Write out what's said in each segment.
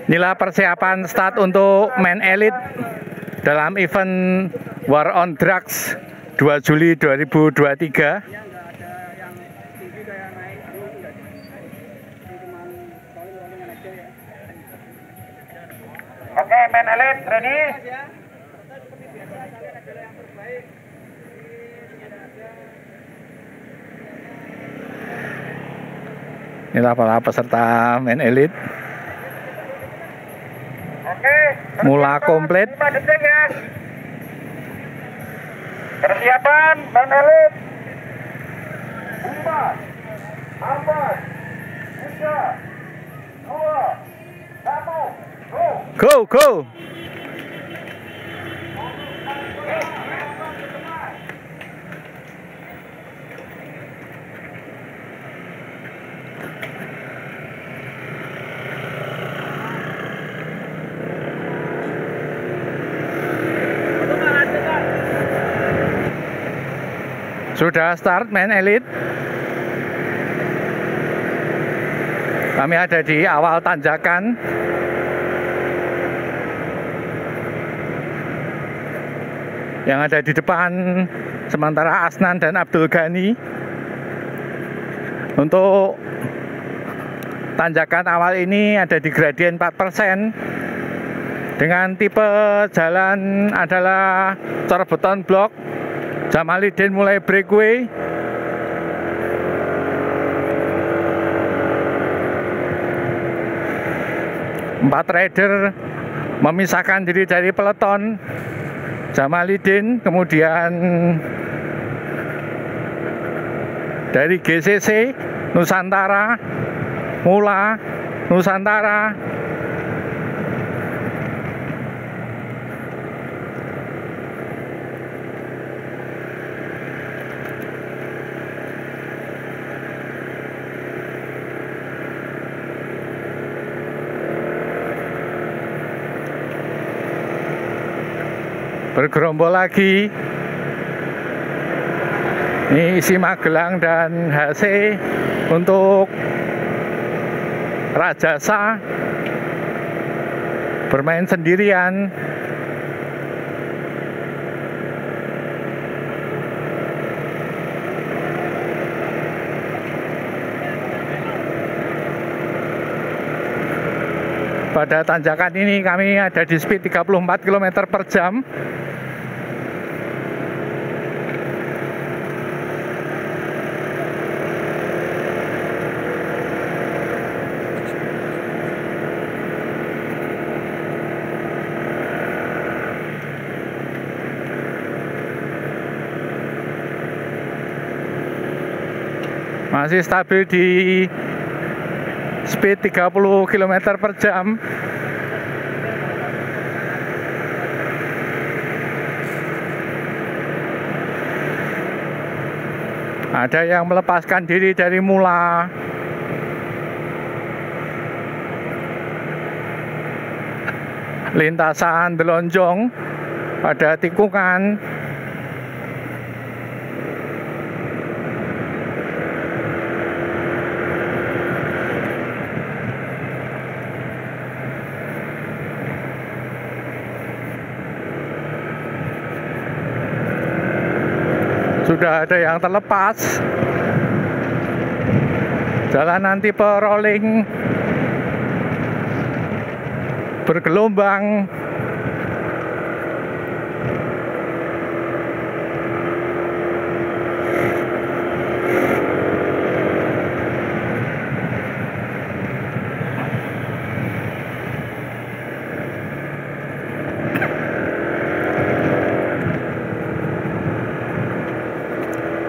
Inilah persiapan start untuk main elite dalam event War on Drugs 2 Juli 2023. Oke, main elite ready. Inilah para peserta main elite. Oke, Mula komplit. 5 detik ya. Persiapan main elite. 5, 4, 3, 2, 1, go. Go! Sudah start main elite. Kami ada di awal tanjakan. Yang ada di depan sementara Asnan dan Abdul Ghani. Untuk tanjakan awal ini ada di gradien 4%. Dengan tipe jalan adalah cor beton blok. Jamalidin mulai breakaway. Empat rider memisahkan diri dari peleton. Jamalidin, kemudian dari GCC Nusantara, Mula Nusantara, bergerombol lagi. Ini isi Magelang dan HC untuk Rajasa bermain sendirian. Pada tanjakan ini kami ada di speed 34 km per jam. Masih stabil di speed 30 km per jam. Ada yang melepaskan diri dari Mula. Lintasan Delonjong pada tikungan. Sudah ada yang terlepas. Jalanan tipe rolling bergelombang.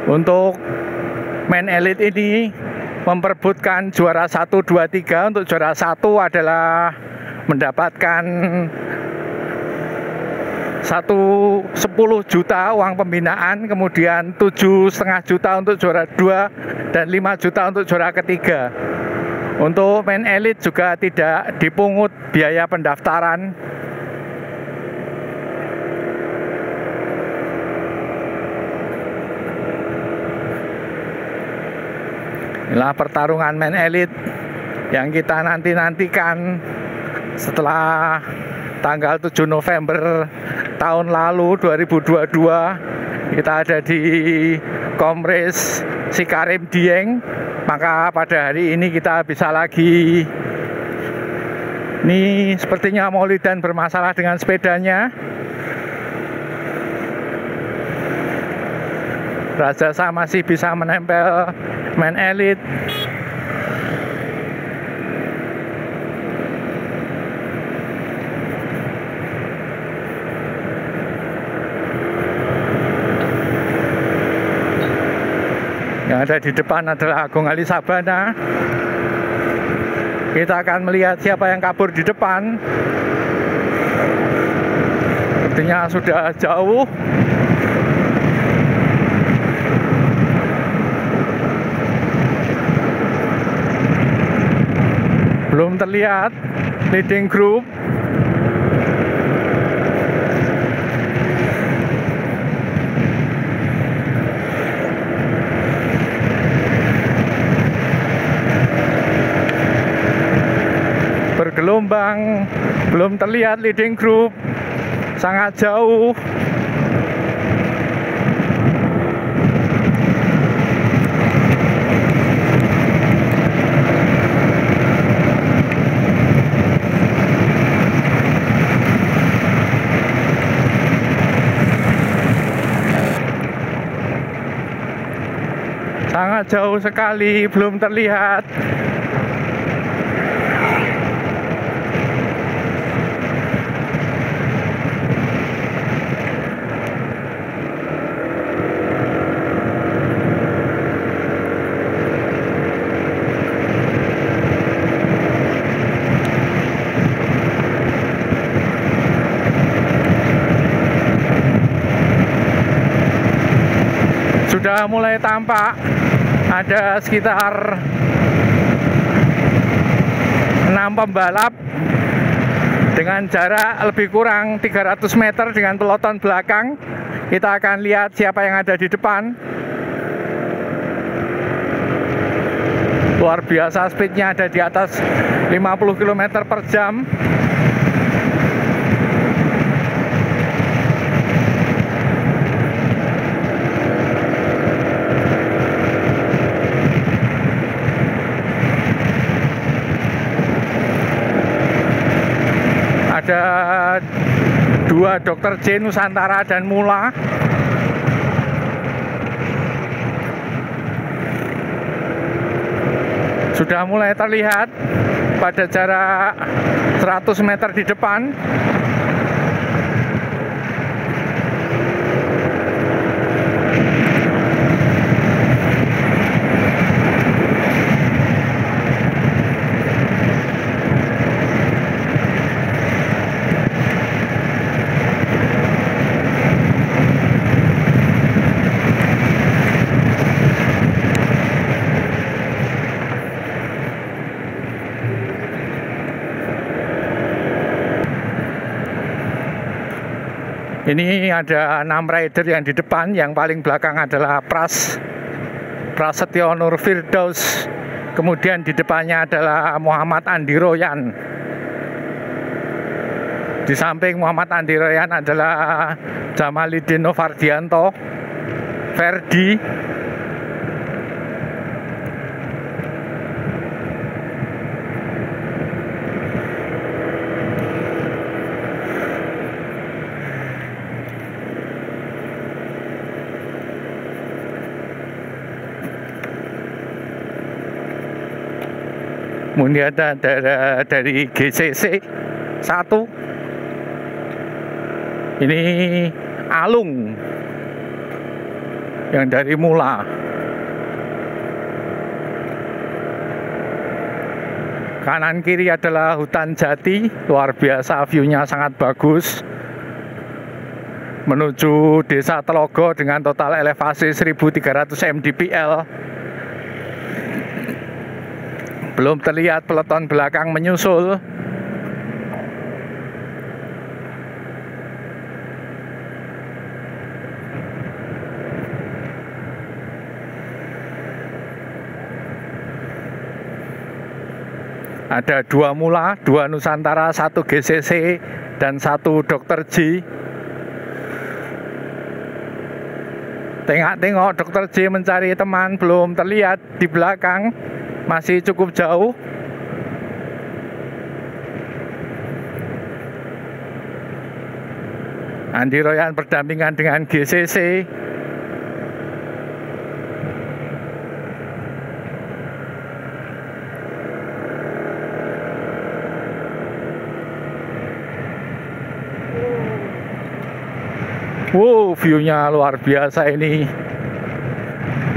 Untuk main elite ini memperebutkan juara 1, 2, 3. Untuk juara 1 adalah mendapatkan 10 juta uang pembinaan, kemudian 7,5 juta untuk juara 2 dan 5 juta untuk juara ketiga. Untuk main elite juga tidak dipungut biaya pendaftaran. Inilah pertarungan main elite yang kita nanti-nantikan setelah tanggal 7 November tahun lalu 2022 kita ada di Komres Sikarim Dieng, maka pada hari ini kita bisa lagi. Ini sepertinya Maulidan bermasalah dengan sepedanya. Rajasa masih bisa menempel Man Elite. Yang ada di depan adalah Agung Ali Sabana. Kita akan melihat siapa yang kabur di depan. Sepertinya sudah jauh. Belum terlihat leading group. Bergelombang, belum terlihat leading group, sangat jauh. Sangat jauh sekali, belum terlihat. Sudah mulai tampak ada sekitar 6 pembalap dengan jarak lebih kurang 300 meter dengan peloton belakang. Kita akan lihat siapa yang ada di depan. Luar biasa, speednya ada di atas 50 km per jam. Ada 2 Dr. J Nusantara dan Mula. Sudah mulai terlihat pada jarak 100 meter di depan. Ini ada 6 rider yang di depan, yang paling belakang adalah Prasetyo Nur Firdaus. Kemudian di depannya adalah Muhammad Andi Royan. Di samping Muhammad Andi Royan adalah Jamalidin Novardianto, Ferdi. Kemudian ada dari GCC 1. Ini Alung yang dari Mula. Kanan kiri adalah hutan jati, luar biasa, view-nya sangat bagus. Menuju Desa Telogo dengan total elevasi 1300 mdpl. Belum terlihat peloton belakang menyusul. Ada 2 Mula, 2 Nusantara, 1 GCC, dan 1 Dr. J. Tengok-tengok Dr. J mencari teman, belum terlihat di belakang, masih cukup jauh. Andi Royan berdampingan dengan GCC. Wow, view-nya luar biasa ini.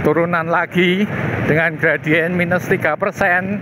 Turunan lagi dengan gradien minus 3%.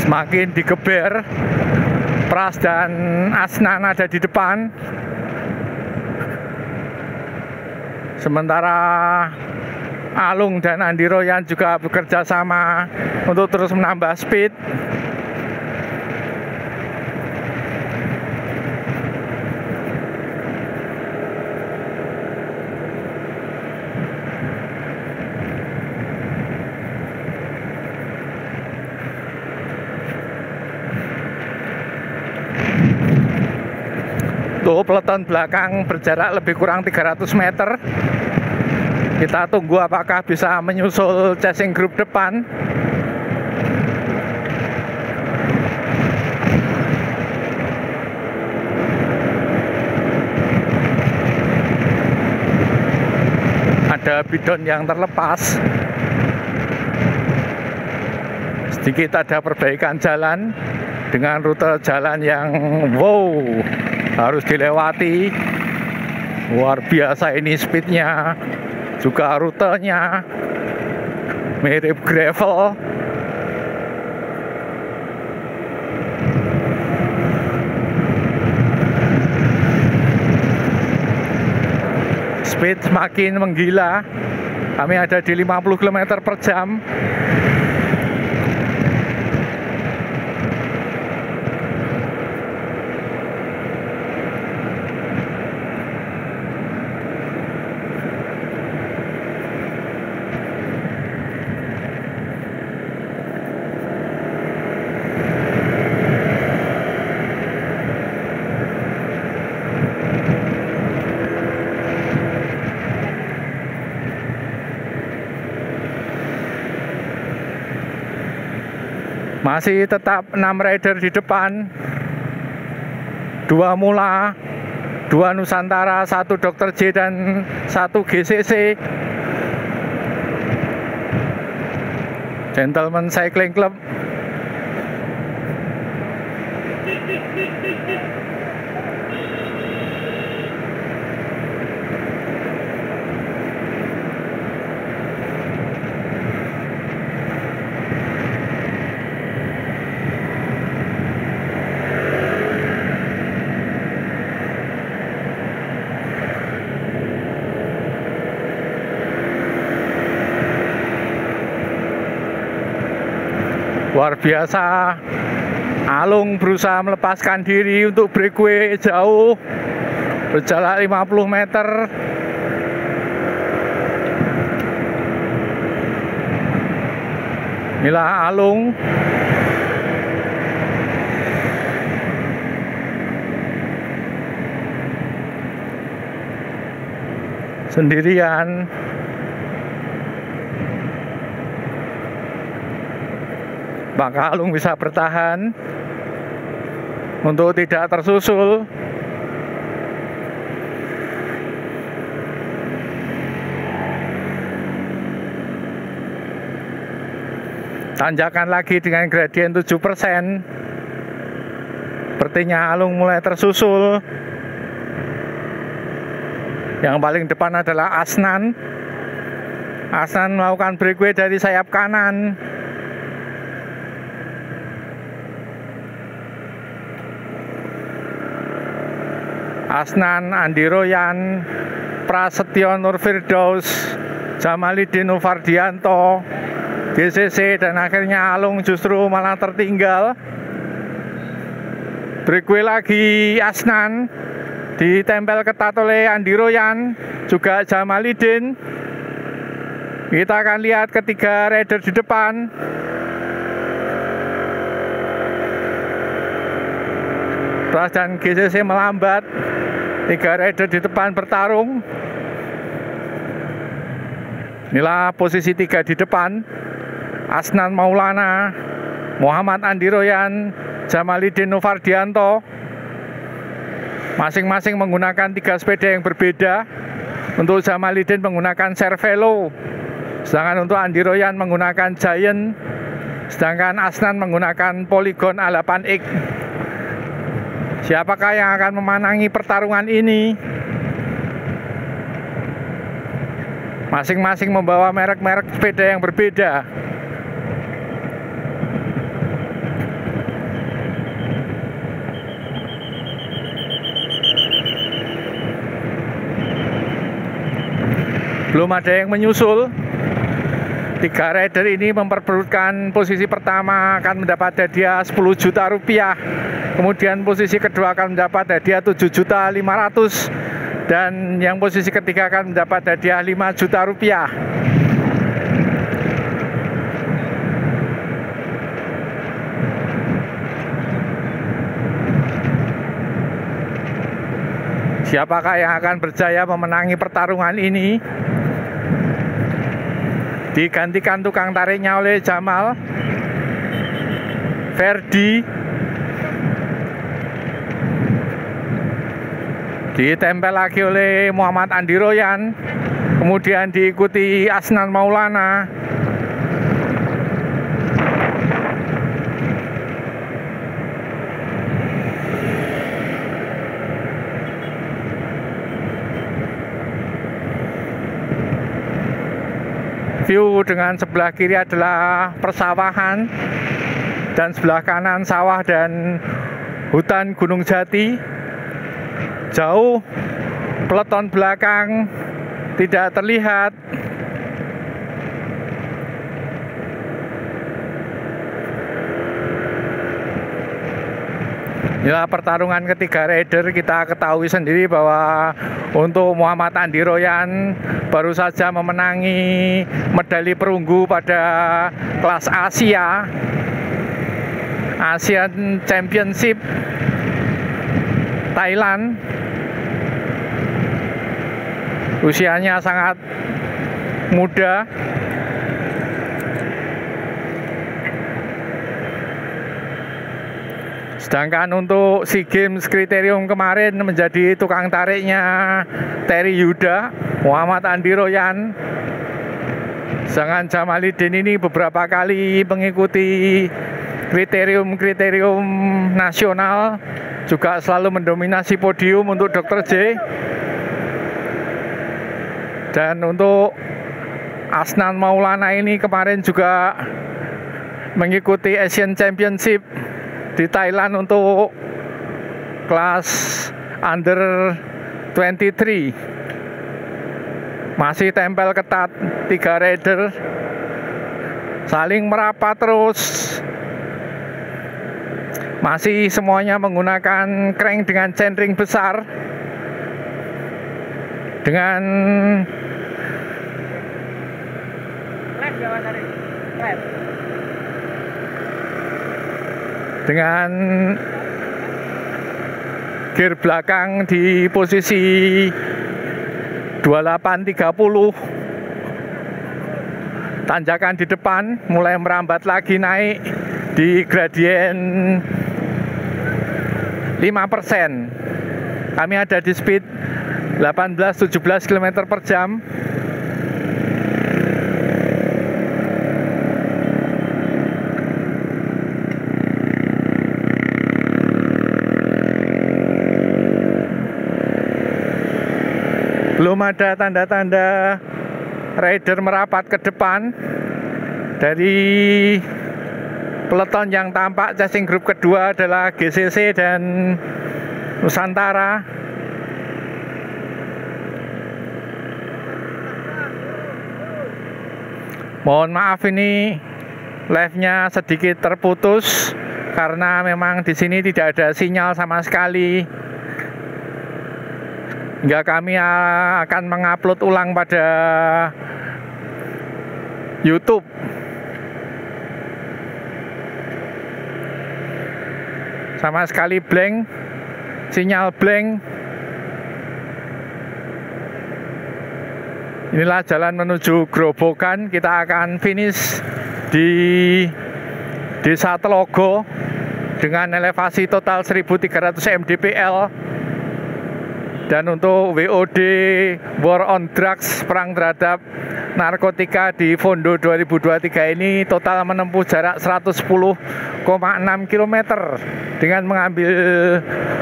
Semakin digeber, Pras dan Asnan ada di depan. Sementara Alung dan Andi Royan juga bekerja sama untuk terus menambah speed. Tuh, peloton belakang berjarak lebih kurang 300 meter. Kita tunggu apakah bisa menyusul chasing group depan. Ada bidon yang terlepas. Sedikit ada perbaikan jalan dengan rute jalan yang wow, harus dilewati. Luar biasa ini speednya, juga rutenya mirip gravel. Speed semakin menggila. Kami ada di 50 km per jam. Masih tetap 6 rider di depan. 2 Mula, 2 Nusantara, 1 Dr. J dan 1 GCC. Gentleman Cycling Club. Luar biasa. Alung berusaha melepaskan diri untuk breakaway jauh, berjarak 50 meter. Inilah Alung. Sendirian. Maka Alung bisa bertahan untuk tidak tersusul. Tanjakan lagi dengan gradien 7%. Sepertinya Alung mulai tersusul. Yang paling depan adalah Asnan. Asnan melakukan breakaway dari sayap kanan. Asnan, Andi Royan, Prasetyo Nurfirdaus, Jamalidin Novardianto, GCC, dan akhirnya Alung justru malah tertinggal. Breakaway lagi Asnan, ditempel ketat oleh Andi Royan, juga Jamalidin. Kita akan lihat ketiga rider di depan. Pras dan GCC melambat. Tiga rider di depan bertarung. Inilah posisi tiga di depan. Asnan Maulana, Muhammad Andi Royan, Jamalidin Novardianto. Masing-masing menggunakan tiga sepeda yang berbeda. Untuk Jamalidin menggunakan Cervelo, sedangkan untuk Andi Royan menggunakan Giant, sedangkan Asnan menggunakan Polygon A8X. Siapakah yang akan memenangi pertarungan ini? Masing-masing membawa merek-merek sepeda yang berbeda. Belum ada yang menyusul. Tiga rider ini memperebutkan posisi pertama akan mendapat hadiah 10 juta rupiah. Kemudian posisi kedua akan mendapat hadiah 7.500.000. Dan yang posisi ketiga akan mendapat hadiah 5 juta rupiah. Siapakah yang akan berjaya memenangi pertarungan ini? Digantikan tukang tariknya oleh Jamal Ferdi. Ditempel lagi oleh Muhammad Andi Royan. Kemudian diikuti Asnan Maulana. View dengan sebelah kiri adalah persawahan dan sebelah kanan sawah dan hutan Gunung Jati. Jauh peleton belakang tidak terlihat. Inilah pertarungan ketiga rider. Kita ketahui sendiri bahwa untuk Muhammad Andi Royan baru saja memenangi medali perunggu pada kelas Asia, Asian Championship Thailand. Usianya sangat muda. Sedangkan untuk SEA Games kriterium kemarin menjadi tukang tariknya Terry Yuda, Muhammad Andi Royan. Sedangkan Jamalidin ini beberapa kali mengikuti kriterium nasional, juga selalu mendominasi podium untuk Dr. J. Dan untuk Asnan Maulana ini kemarin juga mengikuti Asian Championship di Thailand untuk kelas under 23. Masih tempel ketat tiga rider, saling merapat terus. Masih semuanya menggunakan crank dengan chainring besar, dengan dengan gear belakang di posisi 2830. Tanjakan di depan mulai merambat lagi naik di gradien 5%. Kami ada di speed 18-17 km per jam. Belum ada tanda-tanda rider merapat ke depan. Dari peleton yang tampak chasing group kedua adalah GCC dan Nusantara. Mohon maaf ini live-nya sedikit terputus karena memang di sini tidak ada sinyal sama sekali. Hingga kami akan mengupload ulang pada YouTube. Sama sekali blank, sinyal blank. Inilah jalan menuju Grobogan. Kita akan finish di Desa Telogo dengan elevasi total 1300 mdpl. Dan untuk WOD War on Drugs, perang terhadap narkotika di Fondo 2023 ini total menempuh jarak 110,6 km dengan mengambil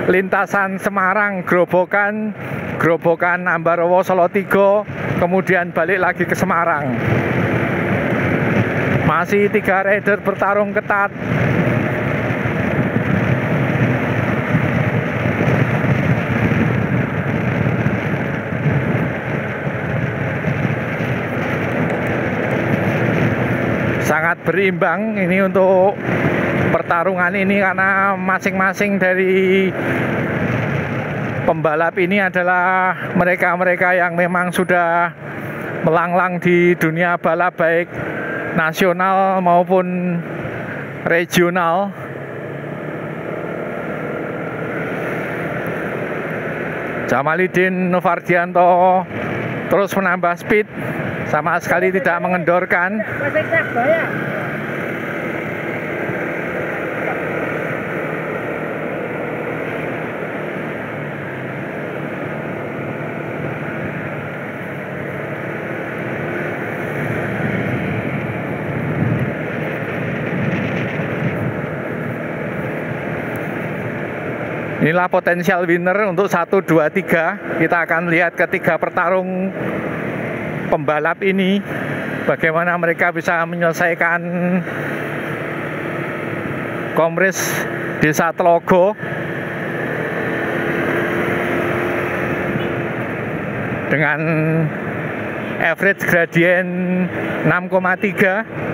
lintasan Semarang, Grobogan, Ambarawa, Solo 3, kemudian balik lagi ke Semarang. Masih 3 rider bertarung ketat. Sangat berimbang ini untuk pertarungan ini karena masing-masing dari pembalap ini adalah mereka-mereka yang memang sudah melanglang di dunia balap baik nasional maupun regional. Jamalidin Novardianto terus menambah speed, sama sekali tidak mengendorkan. Inilah potensial winner untuk 1, 2, 3. Kita akan lihat ketiga petarung pembalap ini bagaimana mereka bisa menyelesaikan Komris Desa Telogo dengan average gradient 6,3.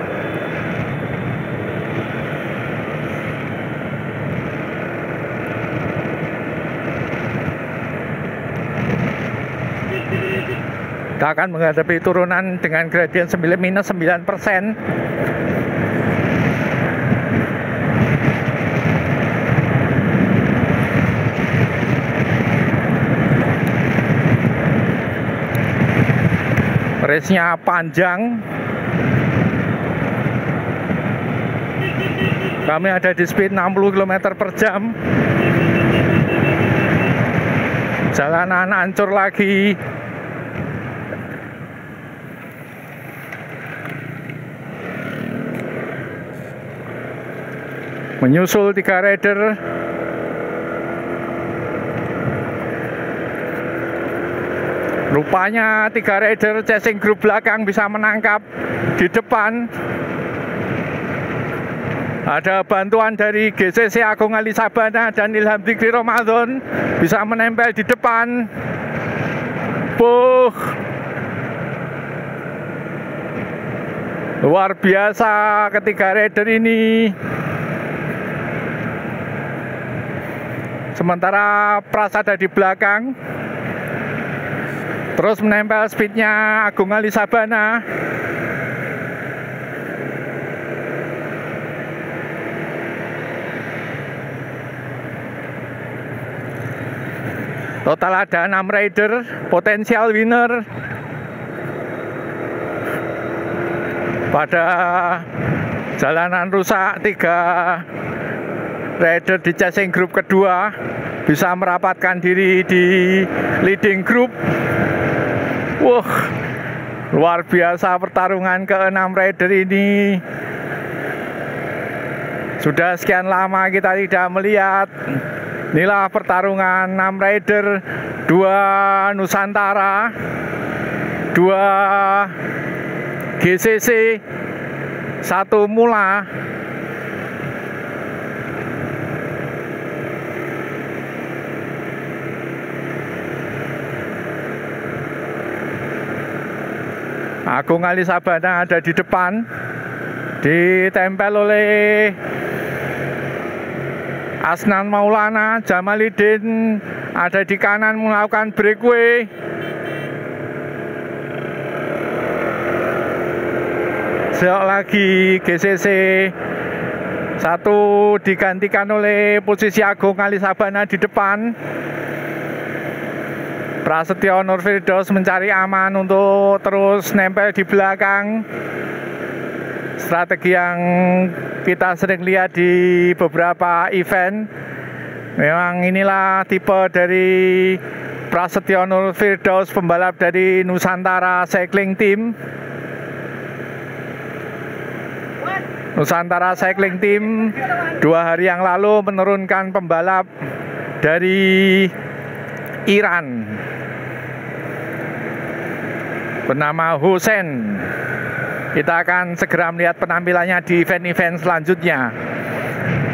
Kita akan menghadapi turunan dengan gradien minus 9%. Race-nya panjang. Kami ada di speed 60 km per jam. Jalanan hancur lagi. Menyusul 3 rider. Rupanya 3 rider chasing group belakang bisa menangkap di depan. Ada bantuan dari GCC Agung Ali Sabana dan Ilham Dikri Ramadan bisa menempel di depan. Luar biasa ketiga rider ini. Sementara Pras ada di belakang, terus menempel speednya Agung Ali Sabana. Total ada 6 rider, potensial winner. Pada jalanan rusak, 3 rider di chasing group kedua bisa merapatkan diri di leading group. Wah, luar biasa pertarungan ke-6 rider ini. Sudah sekian lama kita tidak melihat. Inilah pertarungan 6 rider, 2 Nusantara, 2 GCC, 1 Mula. Agung Ali Sabana ada di depan, ditempel oleh Asnan Maulana. Jamalidin ada di kanan melakukan breakaway. Seok lagi GCC 1 digantikan oleh posisi Agung Ali Sabana di depan. Prasetyo Nurfirdaus mencari aman untuk terus nempel di belakang. Strategi yang kita sering lihat di beberapa event. Memang inilah tipe dari Prasetyo Nurfirdaus, pembalap dari Nusantara Cycling Team. Nusantara Cycling Team 2 hari yang lalu menurunkan pembalap dari Iran bernama Hussein. Kita akan segera melihat penampilannya di event-event selanjutnya.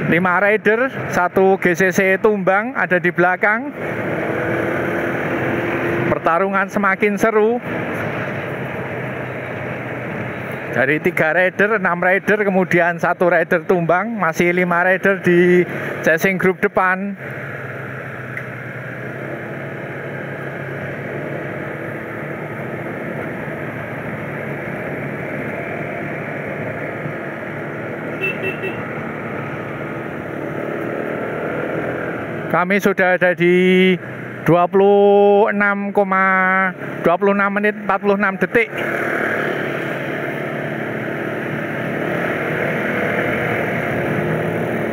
5 rider, 1 GCC tumbang ada di belakang. Pertarungan semakin seru. Dari 3 rider, 6 rider, kemudian 1 rider tumbang. Masih 5 rider di chasing group depan. Kami sudah ada di 26 menit 46 detik.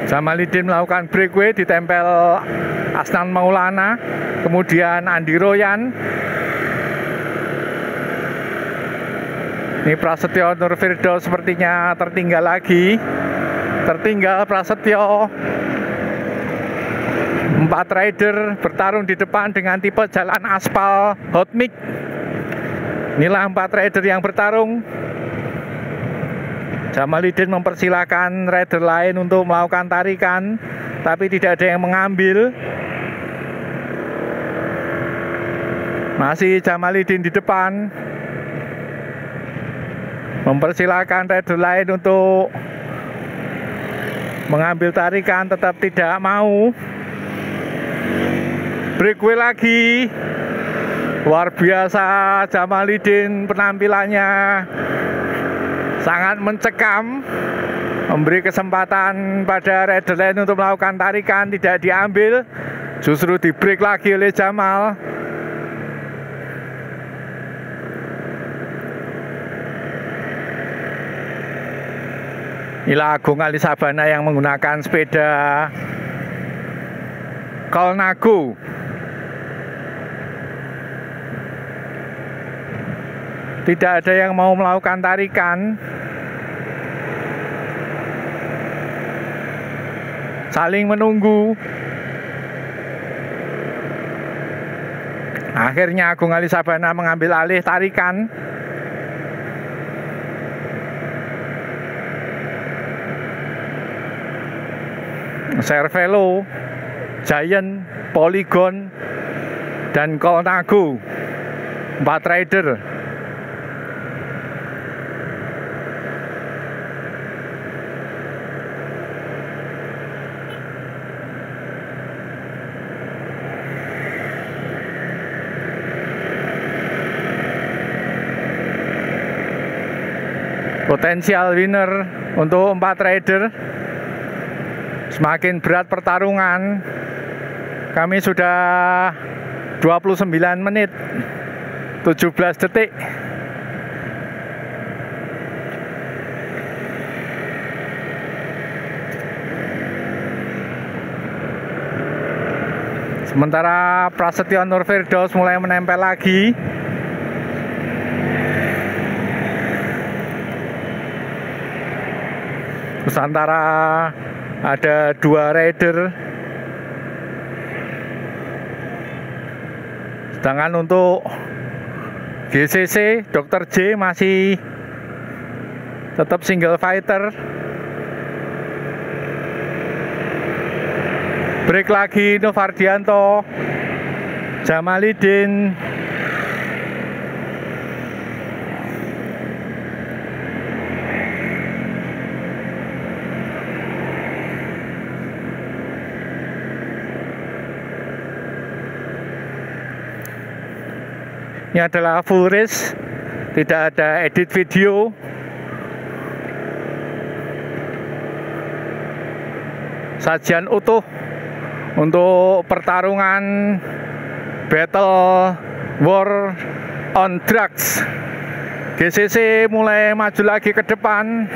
Jamalidin melakukan breakaway, ditempel Asnan Maulana, kemudian Andi Royan. Ini Prasetyo Nurfirdaus sepertinya tertinggal lagi. Tertinggal Prasetyo. 4 rider bertarung di depan dengan tipe jalan aspal hot mix. Inilah 4 rider yang bertarung. Jamalidin mempersilahkan rider lain untuk melakukan tarikan, tapi tidak ada yang mengambil. Masih Jamalidin di depan, mempersilahkan rider lain untuk mengambil tarikan, tetap tidak mau. Breakaway lagi. Luar biasa Jamalidin, penampilannya sangat mencekam, memberi kesempatan pada rider lain untuk melakukan tarikan, tidak diambil, justru di break lagi oleh Jamal. Inilah Agung Ali Sabana yang menggunakan sepeda Colnago. Tidak ada yang mau melakukan tarikan. Saling menunggu. Akhirnya Agung Ali Sabana mengambil alih tarikan. Cervelo, Giant, Polygon, dan Colnago. 4 rider. Potensial winner untuk 4 rider. Semakin berat pertarungan. Kami sudah 29 menit 17 detik. Sementara Prasetyo Nurfirdaus mulai menempel lagi. Nusantara ada 2 rider. Sedangkan untuk GCC, Dr. J masih tetap single fighter. Break lagi Novardianto, Jamalidin. Ini adalah full race, tidak ada edit video. Sajian utuh untuk pertarungan Battle War on Drugs. GCC mulai maju lagi ke depan,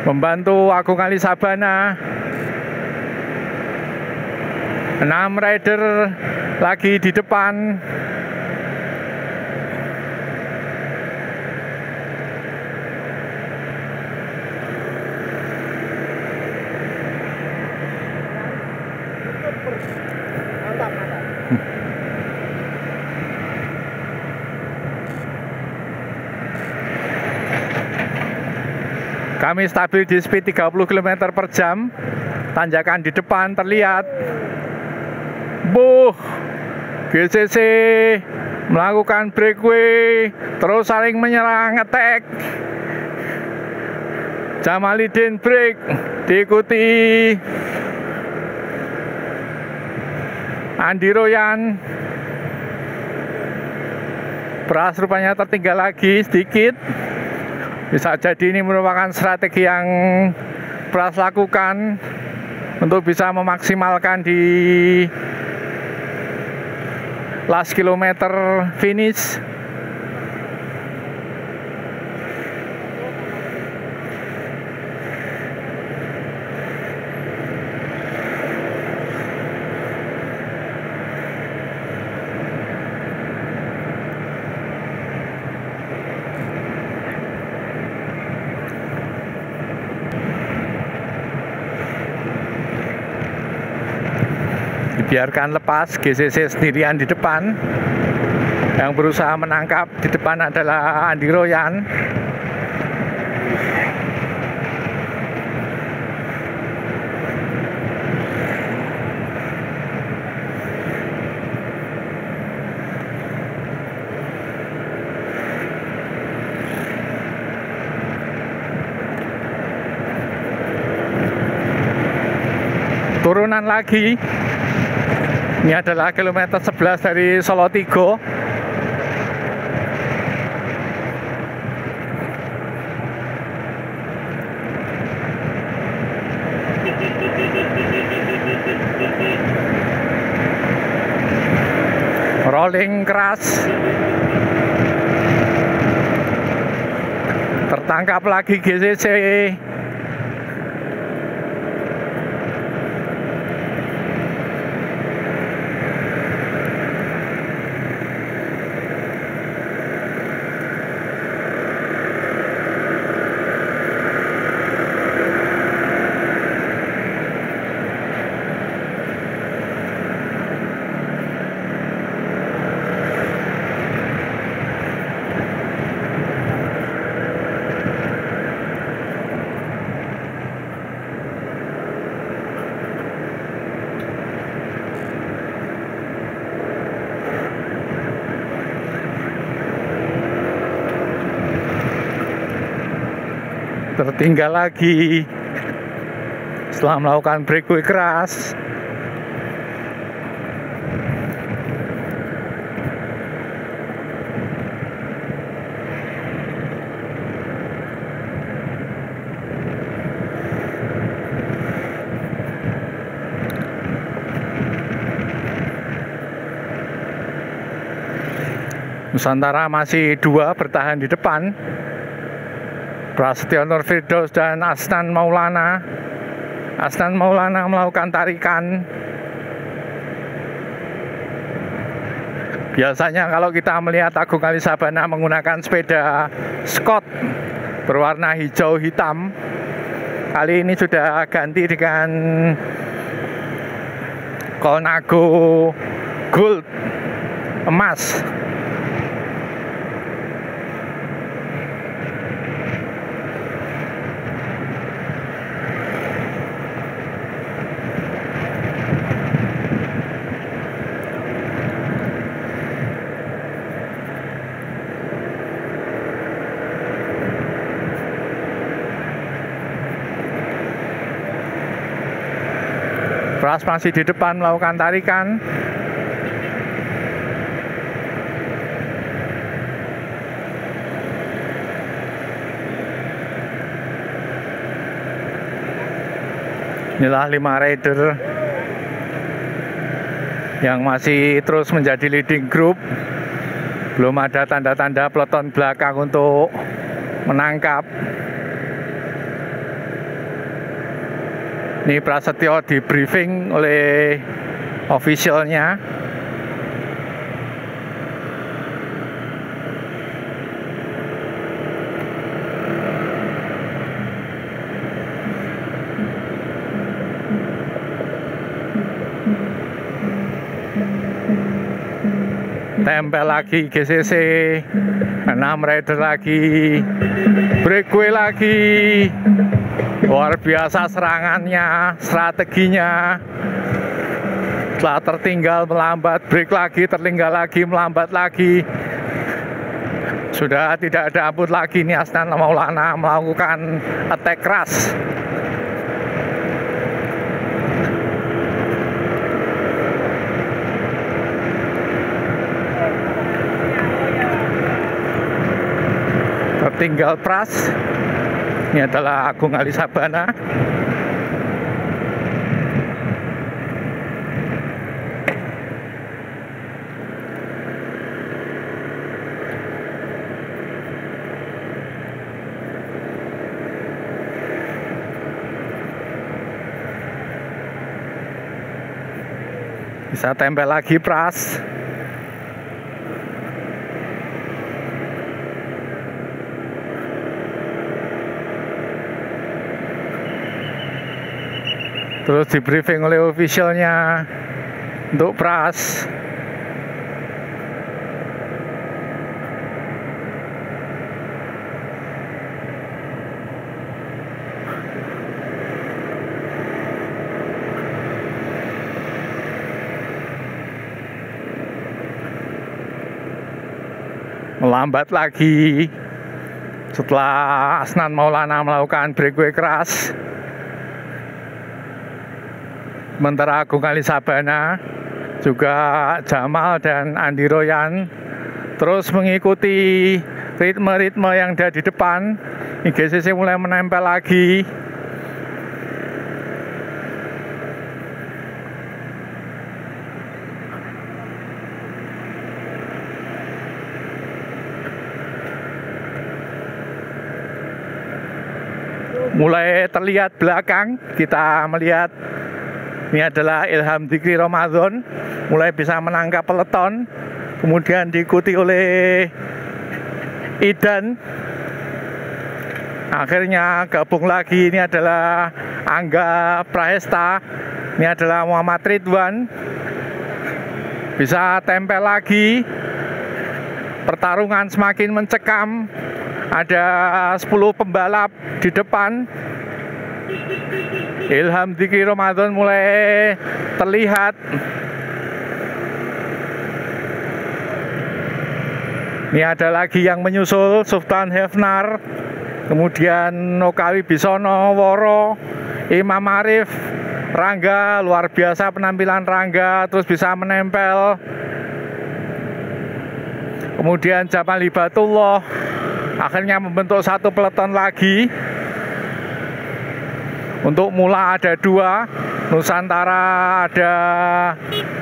membantu Agung Ali Sabana. 6 rider lagi di depan. Kami stabil di speed 30 km per jam. Tanjakan di depan terlihat. GCC melakukan breakaway, terus saling menyerang, attack. Jamalidin break, diikuti Andi Royan. Pras rupanya tertinggal lagi sedikit. Bisa jadi ini merupakan strategi yang Pras lakukan untuk bisa memaksimalkan di last kilometer finish. Biarkan lepas, GCC sendirian di depan. Yang berusaha menangkap di depan adalah Andi Royan. Turunan lagi. Ini adalah kilometer 11 dari Solo Tigo. Rolling keras. Tertangkap lagi GCC. Tertinggal lagi setelah melakukan breakaway keras. Nusantara masih 2 bertahan di depan. Prasetyo Nur Firdaus dan Asnan Maulana. Asnan Maulana melakukan tarikan. Biasanya kalau kita melihat Agung Ali Sabana menggunakan sepeda Scott berwarna hijau hitam, kali ini sudah ganti dengan Colnago Gold emas. Pras masih di depan melakukan tarikan. Inilah 5 rider yang masih terus menjadi leading group. Belum ada tanda-tanda peloton belakang untuk menangkap. Ini Prasetyo di briefing oleh officialnya. Tempel lagi GCC, 6 rider lagi, breakaway lagi. Luar biasa serangannya, strateginya. Setelah tertinggal melambat, break lagi, tertinggal lagi, melambat lagi. Sudah tidak ada ampun lagi nih, Asnan Maulana melakukan attack keras. Tertinggal Pras. Ini adalah Agung Ali Sabana. Bisa tempel lagi Pras. Terus di briefing oleh officialnya untuk Pras. Melambat lagi setelah Asnan Maulana melakukan breakaway keras. Sementara Agung Ali Sabana, juga Jamal dan Andi Royan terus mengikuti ritme-ritme yang ada di depan. GCC mulai menempel lagi. Mulai terlihat belakang, kita melihat ini adalah Ilham Dikri Ramadan, mulai bisa menangkap peloton, kemudian diikuti oleh Idan. Akhirnya gabung lagi, ini adalah Angga Prahesta, ini adalah Muhammad Ridwan. Bisa tempel lagi, pertarungan semakin mencekam, ada 10 pembalap di depan. Ilham Dikri Ramadan mulai terlihat. Ini ada lagi yang menyusul, Sultan Hefnar, kemudian Nokawi Bisono, Woro, Imam Arif, Rangga. Luar biasa penampilan Rangga, terus bisa menempel. Kemudian Jamal Hibatullah akhirnya membentuk satu peloton lagi. Untuk Mula ada 2, Nusantara ada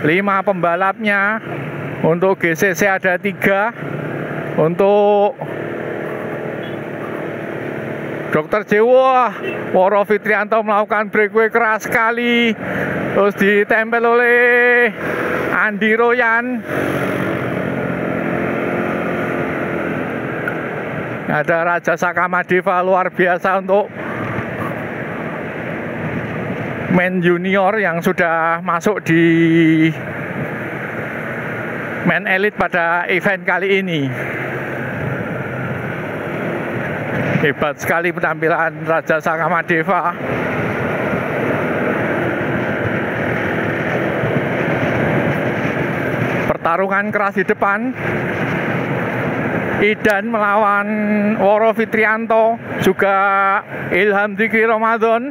5 pembalapnya, untuk GCC ada 3, untuk Dr. Jewa, Woro Fitrianto melakukan breakaway keras sekali, terus ditempel oleh Andi Royan. Ada Raja Sakamadeva, luar biasa untuk men junior yang sudah masuk di men elite pada event kali ini. Hebat sekali penampilan Raja Sakamadeva. Pertarungan keras di depan. Idan melawan Woro Fitrianto, juga Ilham Dikri Ramadan.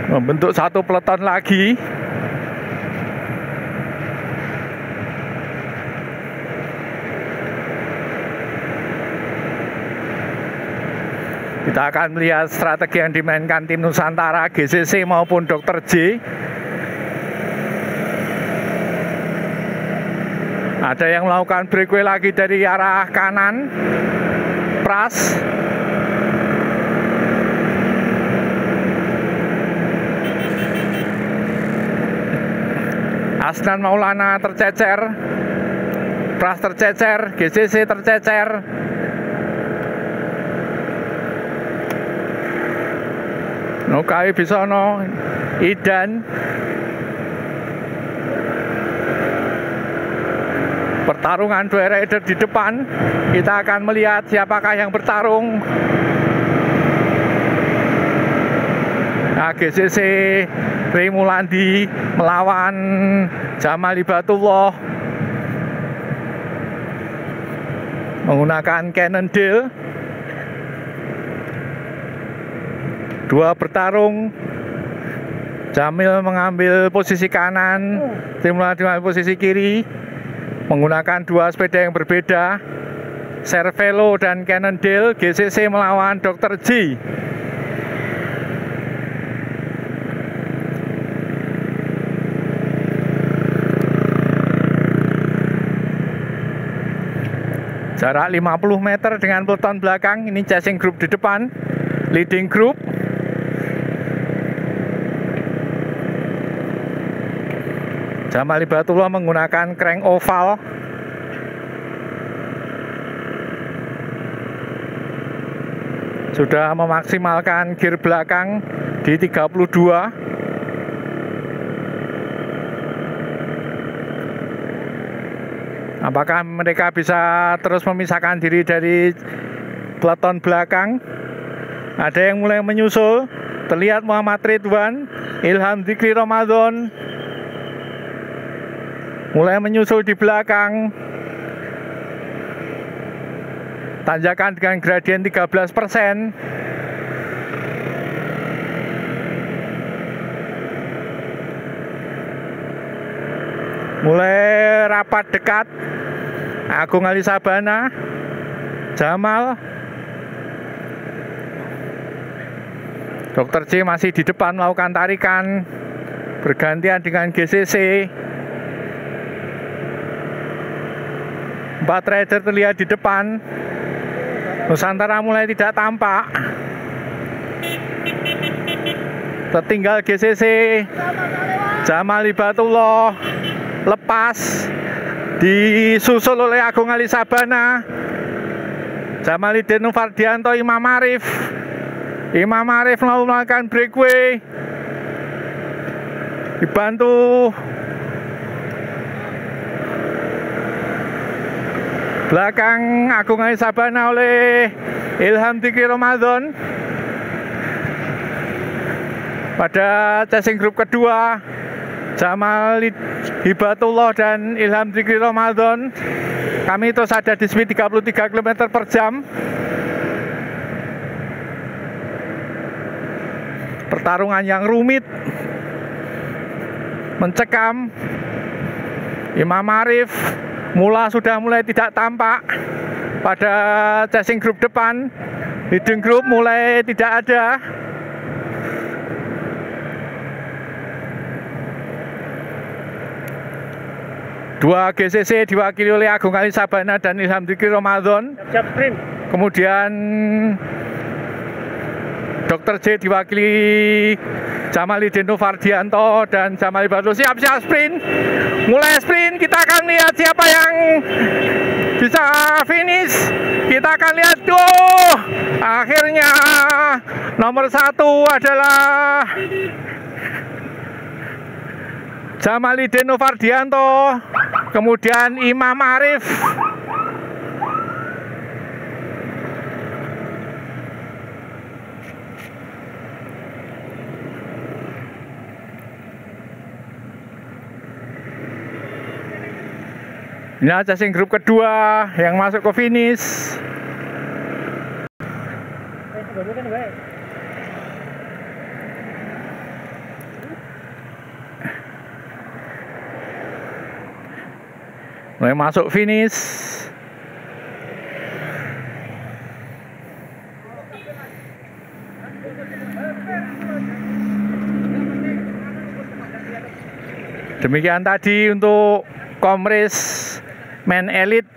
Membentuk satu peloton lagi. Kita akan melihat strategi yang dimainkan tim Nusantara, GCC maupun Dr. J. Ada yang melakukan breakaway lagi dari arah kanan, Pras. Asnan Maulana tercecer, Pras tercecer, GCC tercecer. Nukai Bisono, Idan. Pertarungan dua rider di depan. Kita akan melihat siapakah yang bertarung. Nah, GCC Rimulandi melawan Jamal Hibatullah menggunakan Cannondale. Dua bertarung. Jamil mengambil posisi kanan, Rimulandi mengambil posisi kiri, menggunakan dua sepeda yang berbeda, Cervelo dan Cannondale. GCC melawan Dr. J. Jarak 50 meter dengan peloton belakang. Ini chasing group di depan, leading group. Jamal Hibatullah menggunakan crank oval. Sudah memaksimalkan gear belakang di 32. Apakah mereka bisa terus memisahkan diri dari peloton belakang? Ada yang mulai menyusul. Terlihat Muhammad Ridwan, Ilham Dzikri Ramadan mulai menyusul di belakang. Tanjakan dengan gradien 13%. Mulai rapat dekat. Agung Ali Sabana, Jamal, Dr. J masih di depan melakukan tarikan bergantian dengan GCC. 4 rider terlihat di depan. Nusantara mulai tidak tampak. Tertinggal GCC. Jamal Hibatullah lepas, disusul oleh Agung Ali Sabana, Jamalidin Novardianto, Imam Arif. Imam Arif melakukan breakaway, dibantu belakang Agung Ali Sabana oleh Ilham Dzikri Ramadan. Pada chasing group kedua, Jamal Hibatullah dan Ilham Dzikri Ramadan. Kami terus ada di speed 33 km per jam. Pertarungan yang rumit, mencekam. Imam Arif sudah mulai tidak tampak pada chasing group depan. Leading group mulai tidak ada. Dua GCC diwakili oleh Agung Ali Sabana dan Ilham Dzikri Ramadan. Kemudian Dr. J diwakili Jamalidin Novardianto dan Jamal Hibatullah. Siap-siap sprint. Mulai sprint, kita akan lihat siapa yang bisa finish. Kita akan lihat, akhirnya nomor 1 adalah Jamalidin Novardianto, kemudian Imam Arif. Ini chasing grup kedua yang masuk ke finish. Mulai masuk finish. Demikian tadi untuk Komris Men Elite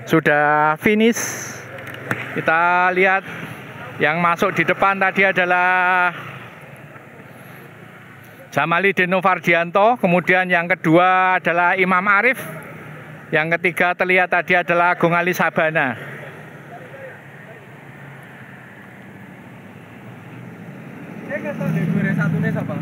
sudah finish. Kita lihat yang masuk di depan tadi adalah Jamalidin Novardianto, kemudian yang kedua adalah Imam Arif, yang ketiga terlihat tadi adalah Agung Ali Sabana. Saya nggak tahu deh, juara satunya siapa?